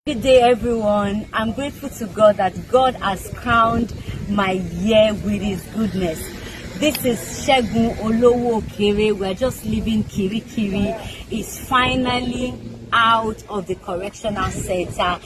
Good day, everyone. I'm grateful to God that God has crowned my year with His goodness. This is Segun Olowo Okere. We're just leaving Kirikiri. It's finally out of the correctional center.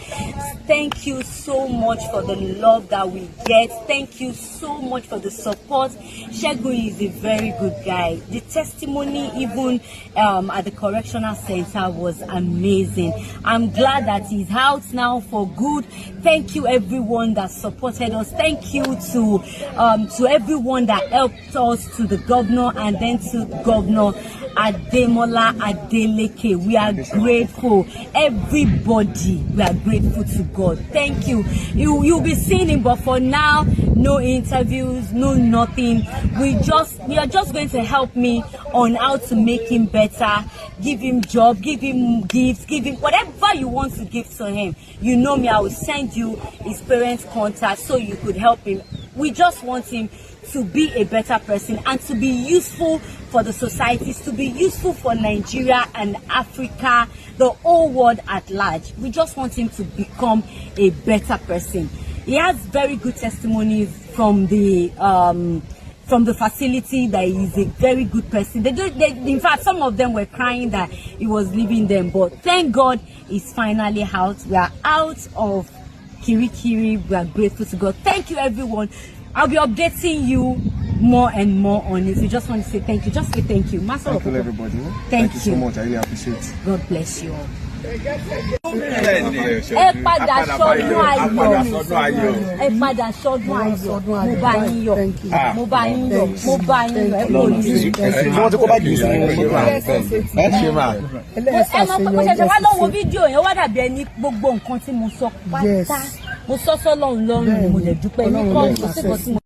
Thank you so much for the love that we get. Thank you so much for the support. Segun is a very good guy. The testimony even at the correctional center was amazing. I'm glad that he's out now for good. Thank you everyone that supported us. Thank you to everyone that helped us, to the governor and then to Governor Ademola Adeleke. We are grateful. Everybody, we are grateful to God. Thank you. You'll be seeing him, but for now, no interviews, no nothing. We are just going to help me on how to make him better, give him job, give him gifts, give him whatever you want to give to him. You know me, I will send you his parents' contact so you could help him. We just want him to be a better person and to be useful for the societies, to be useful for Nigeria and Africa, the whole world at large. We just want him to become a better person. He has very good testimonies from the facility that he is a very good person. In fact, some of them were crying that he was leaving them, but thank God he's finally out. We are out of Kirikiri. We are grateful to God. Thank you, everyone. I'll be updating you more and more on it. We just want to say thank you. Just say thank you. Master thank you, everybody. Thank you so much. I really appreciate it. God bless you all. Ẹ padà sọ́dún ayọ̀, mo bá yín yọ̀, ẹ kò ní sí. Wọ́n ti kó bá jù sí ẹ ṣe máa. Ẹ mọ̀ pé mo ṣẹ̀ṣẹ̀ wá lọ́wọ́ fídíò yẹn wá dàbí ẹni gbogbo nǹkan tí mo sọ pátá mo sọ sọ́lọ́run lọ́rùn mo lè dúpẹ́ ní kọ́ ọ̀sẹ̀ kan tí mo.